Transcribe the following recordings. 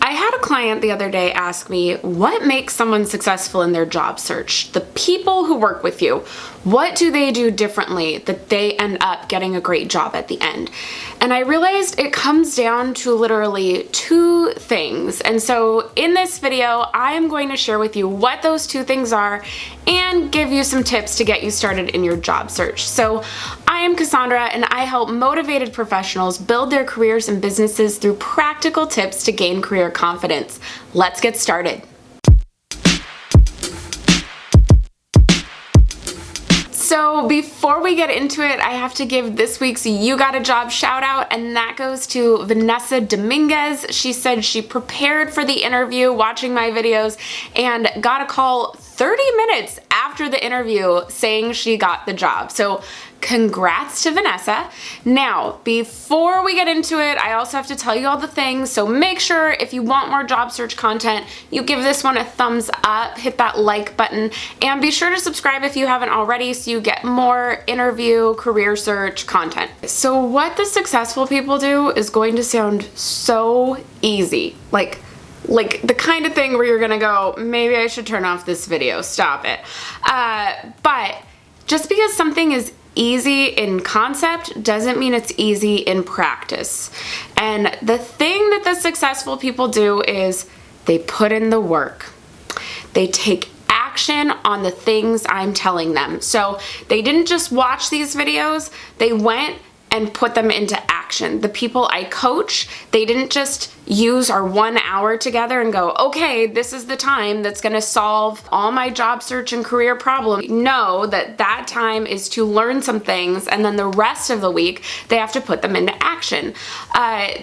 I had a client the other day ask me, what makes someone successful in their job search? The people who work with you, what do they do differently that they end up getting a great job at the end? And I realized it comes down to literally two things. And so in this video, I am going to share with you what those two things are and give you some tips to get you started in your job search. So I am Cassandra, and I help motivated professionals build their careers and businesses through practical tips to gain career confidence. Let's get started. So before we get into it, I have to give this week's You Got a Job shout out, and that goes to Vanessa Dominguez. She said she prepared for the interview watching my videos and got a call 30 minutes after the interview saying she got the job. So congrats to Vanessa. Now, before we get into it, I also have to tell you all the things. So make sure if you want more job search content, you give this one a thumbs up, hit that like button, and be sure to subscribe if you haven't already so you get more interview, career search content. So what the successful people do is going to sound so easy. Like the kind of thing where you're gonna go, maybe I should turn off this video, stop it. But just because something is easy in concept doesn't mean it's easy in practice. And the thing that the successful people do is they put in the work. They take action on the things I'm telling them. So they didn't just watch these videos, they went and put them into action. The people I coach, they didn't just use our 1 hour together and go, okay, this is the time that's gonna solve all my job search and career problems. Know that that time is to learn some things, and then the rest of the week, they have to put them into action.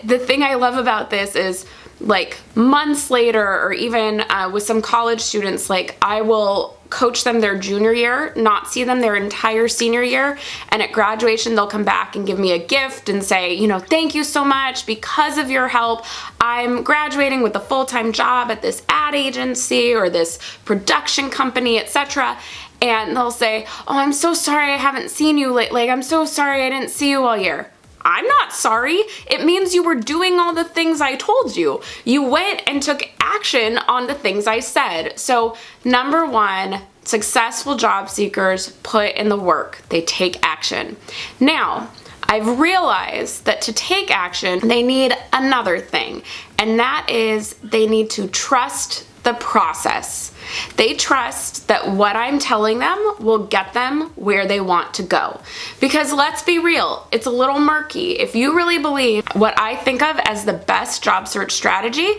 The thing I love about this is, like, months later, or even with some college students, like, I will coach them their junior year, not see them their entire senior year, and at graduation they'll come back and give me a gift and say, you know, thank you so much, because of your help I'm graduating with a full-time job at this ad agency or this production company, etc. And they'll say, oh, I'm so sorry I haven't seen you lately, I'm so sorry I didn't see you all year. I'm not sorry. It means you were doing all the things I told you. You went and took action on the things I said. So number one, successful job seekers put in the work. They take action. Now, I've realized that to take action, they need another thing, and that is they need to trust the process. They trust that what I'm telling them will get them where they want to go. Because let's be real, it's a little murky. If you really believe what I think of as the best job search strategy,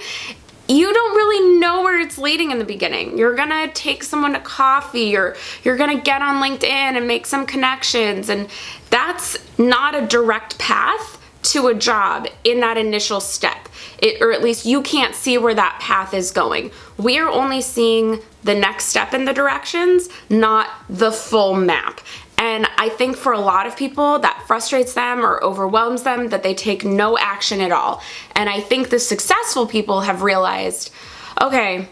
you don't really know where it's leading in the beginning. You're gonna take someone to coffee, or you're gonna get on LinkedIn and make some connections, and that's not a direct path to a job in that initial step. Or at least you can't see where that path is going. We are only seeing the next step in the directions, not the full map. And I think for a lot of people that frustrates them or overwhelms them, that they take no action at all. And I think the successful people have realized, okay,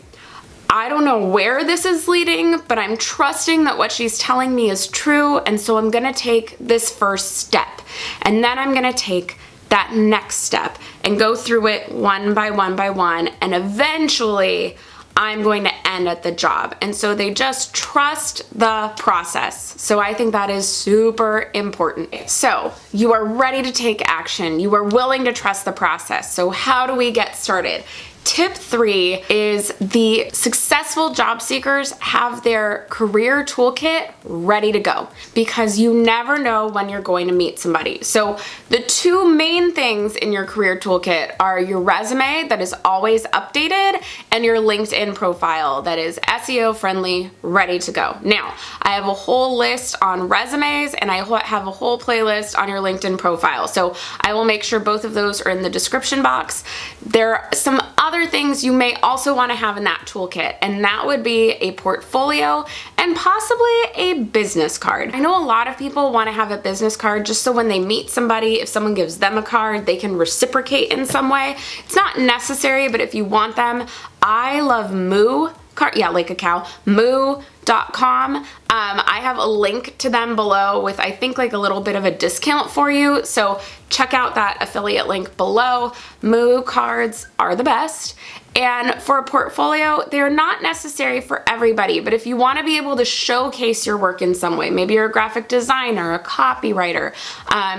I don't know where this is leading, but I'm trusting that what she's telling me is true, and so I'm gonna take this first step. And then I'm gonna take that next step and go through it one by one by one, and eventually I'm going to end at the job. And so they just trust the process. So I think that is super important. So you are ready to take action. You are willing to trust the process. So how do we get started? Tip 3 is the successful job seekers have their career toolkit ready to go, because you never know when you're going to meet somebody. So the two main things in your career toolkit are your resume that is always updated and your LinkedIn profile that is SEO friendly, ready to go. Now, I have a whole list on resumes, and I have a whole playlist on your LinkedIn profile. So I will make sure both of those are in the description box. There are some other things you may also want to have in that toolkit, and that would be a portfolio and possibly a business card. I know a lot of people want to have a business card just so when they meet somebody, if someone gives them a card, they can reciprocate in some way. It's not necessary, but if you want them, I love Moo like a cow, moo.com. I have a link to them below with, I think, like a little bit of a discount for you. So check out that affiliate link below. Moo cards are the best. And for a portfolio, they're not necessary for everybody, but if you want to be able to showcase your work in some way, maybe you're a graphic designer, a copywriter,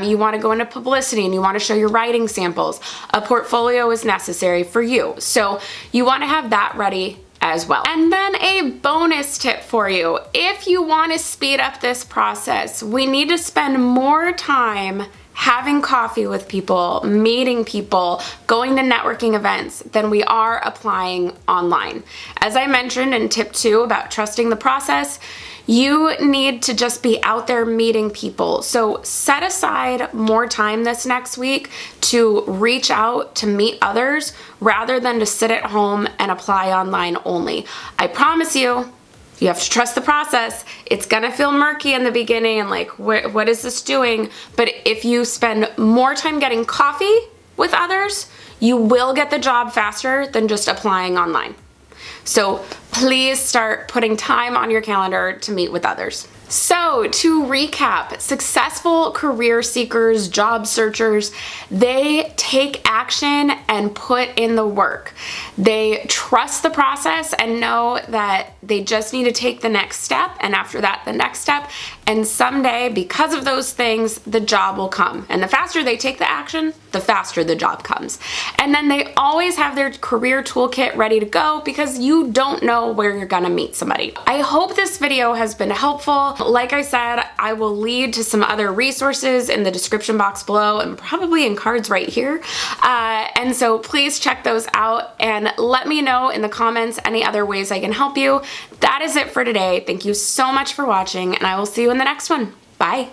you want to go into publicity and you want to show your writing samples, a portfolio is necessary for you. So you want to have that ready as well. And then a bonus tip for you. If you want to speed up this process, we need to spend more time having coffee with people, meeting people, going to networking events than we are applying online. As I mentioned in tip 2 about trusting the process, you need to just be out there meeting people. So set aside more time this next week to reach out to meet others rather than to sit at home and apply online only. I promise you, you have to trust the process. It's gonna feel murky in the beginning and like, what is this doing? But if you spend more time getting coffee with others, you will get the job faster than just applying online. So please start putting time on your calendar to meet with others. So to recap, successful career seekers, job searchers, they take action and put in the work. They trust the process and know that they just need to take the next step, and after that, the next step. And someday, because of those things, the job will come. And the faster they take the action, the faster the job comes. And then they always have their career toolkit ready to go because you don't know where you're gonna meet somebody. I hope this video has been helpful. Like I said, I will lead to some other resources in the description box below and probably in cards right here. And so please check those out and let me know in the comments any other ways I can help you. That is it for today. Thank you so much for watching, and I will see you in the next one. Bye.